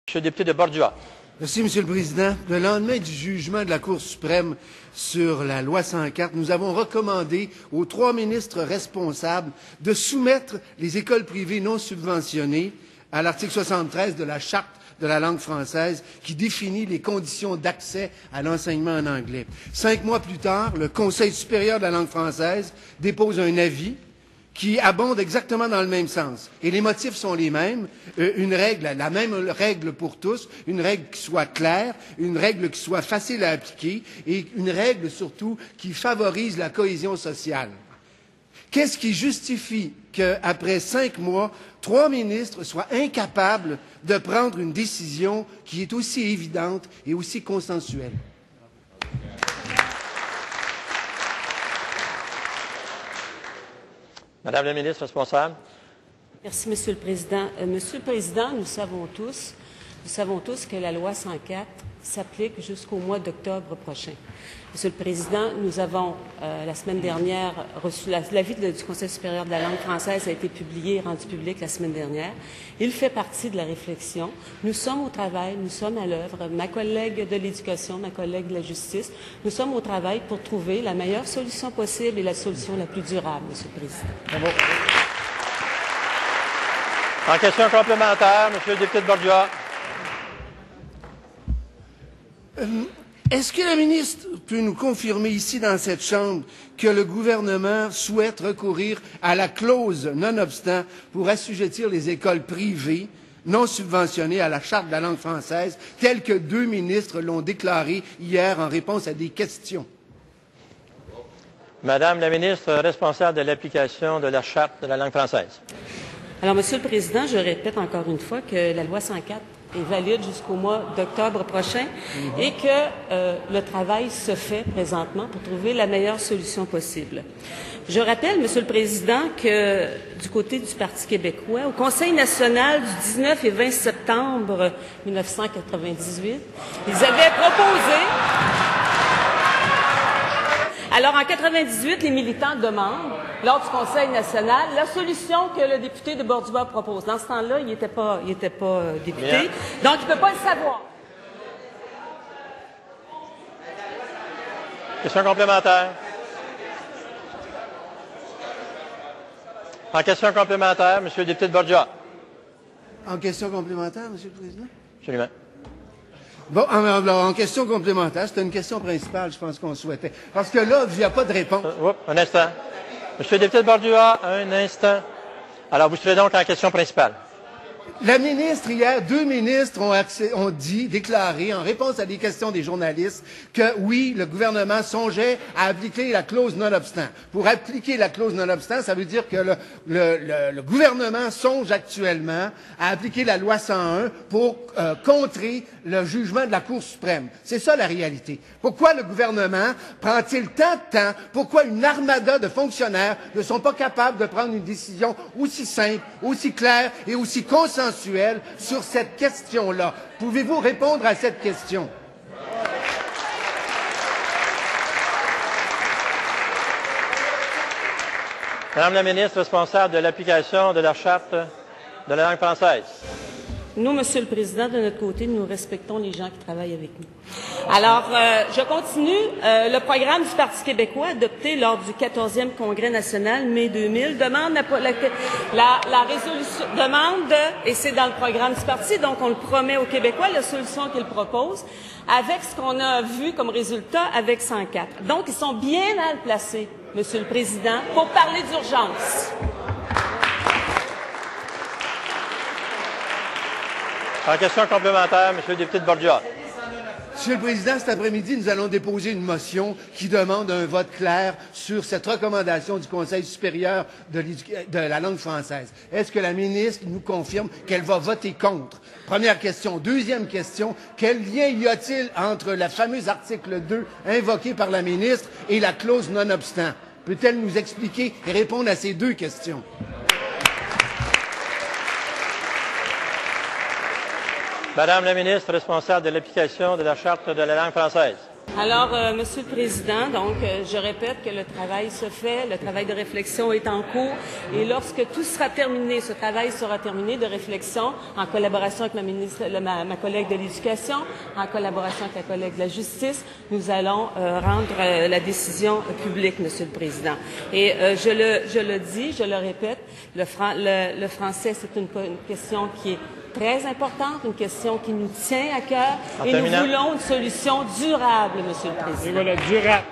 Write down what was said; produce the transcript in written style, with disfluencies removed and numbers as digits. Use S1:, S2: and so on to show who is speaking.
S1: Monsieur le député de Bordua.
S2: Merci, Monsieur le Président. Le lendemain du jugement de la Cour suprême sur la loi 104, nous avons recommandé aux 3 ministres responsables de soumettre les écoles privées non subventionnées à l'article 73 de la Charte de la langue française qui définit les conditions d'accès à l'enseignement en anglais. 5 mois plus tard, le Conseil supérieur de la langue française dépose un avis qui abonde exactement dans le même sens. Et les motifs sont les mêmes, la même règle pour tous, une règle qui soit claire, une règle qui soit facile à appliquer et une règle surtout qui favorise la cohésion sociale. Qu'est-ce qui justifie qu'après 5 mois, 3 ministres soient incapables de prendre une décision qui est aussi évidente et aussi consensuelle?
S1: Madame la ministre responsable.
S3: Merci, Monsieur le Président. Monsieur le Président, nous savons tous que la loi 104 s'applique jusqu'au mois d'octobre prochain. Monsieur le Président, nous avons, la semaine dernière, reçu l'avis du Conseil supérieur de la langue française a été publié et rendu public la semaine dernière. Il fait partie de la réflexion. Nous sommes au travail, nous sommes à l'œuvre. Ma collègue de l'Éducation, ma collègue de la Justice, nous sommes au travail pour trouver la meilleure solution possible et la solution la plus durable, Monsieur le Président.
S1: Bravo. En question complémentaire, Monsieur le député de Bordua.
S2: Est-ce que la ministre peut nous confirmer ici dans cette Chambre que le gouvernement souhaite recourir à la clause non-obstant pour assujettir les écoles privées non subventionnées à la Charte de la langue française, telle que 2 ministres l'ont déclaré hier en réponse à des questions?
S1: Madame la ministre responsable de l'application de la Charte de la langue française.
S3: Alors, Monsieur le Président, je répète encore une fois que la loi 104 est valide jusqu'au mois d'octobre prochain et que le travail se fait présentement pour trouver la meilleure solution possible. Je rappelle, Monsieur le Président, que du côté du Parti québécois, au Conseil national du 19 et 20 septembre 1998, ils avaient proposé... Alors, en 1998, les militants demandent, lors du Conseil national, la solution que le député de Bordua propose. Dans ce temps-là, il n'était pas député,
S1: Bien.
S3: donc il ne peut pas le savoir.
S1: Question complémentaire. En question complémentaire, Monsieur le député de Bordua.
S2: En question complémentaire, Monsieur le Président?
S1: Absolument.
S2: Bon, alors, en question complémentaire, c'était une question principale, je pense qu'on souhaitait. Parce que là, il n'y a pas de réponse.
S1: Un instant. Monsieur le député de Bordua, un instant. Alors, vous serez donc en question principale.
S2: La ministre, hier, 2 ministres ont déclaré, en réponse à des questions des journalistes, que oui, le gouvernement songeait à appliquer la clause non-obstant. Pour appliquer la clause non-obstant, ça veut dire que le gouvernement songe actuellement à appliquer la loi 101 pour contrer le jugement de la Cour suprême. C'est ça la réalité. Pourquoi le gouvernement prend-il tant de temps? Pourquoi une armada de fonctionnaires ne sont pas capables de prendre une décision aussi simple, aussi claire et aussi consensuelle sur cette question-là? Pouvez-vous répondre à cette question?
S1: Madame la ministre responsable de l'application de la Charte de la langue française.
S3: Nous, Monsieur le Président, de notre côté, nous respectons les gens qui travaillent avec nous. Alors, je continue. Le programme du Parti québécois, adopté lors du 14e Congrès national, mai 2000, demande la résolution, et c'est dans le programme du Parti, donc on le promet aux Québécois, la solution qu'il propose, avec ce qu'on a vu comme résultat avec 104. Donc, ils sont bien mal placés, Monsieur le Président, pour parler d'urgence.
S1: En question complémentaire, Monsieur le député de Bordua.
S2: Monsieur le Président, cet après-midi, nous allons déposer une motion qui demande un vote clair sur cette recommandation du Conseil supérieur de la langue française. Est-ce que la ministre nous confirme qu'elle va voter contre? Première question. Deuxième question, quel lien y a-t-il entre le fameux article 2 invoqué par la ministre et la clause non-obstant? Peut-elle nous expliquer et répondre à ces 2 questions?
S1: Madame la ministre responsable de l'application de la Charte de la langue française.
S3: Alors, Monsieur le Président, donc, je répète que le travail se fait, le travail de réflexion est en cours, et lorsque tout sera terminé, ce travail sera terminé de réflexion, en collaboration avec ma collègue de l'Éducation, en collaboration avec la collègue de la Justice, nous allons rendre la décision publique, Monsieur le Président. Et je le dis, je le répète, le français, c'est une question qui est très importante, une question qui nous tient à cœur, et nous voulons une solution durable, Monsieur le Président.
S4: Et voilà, durable.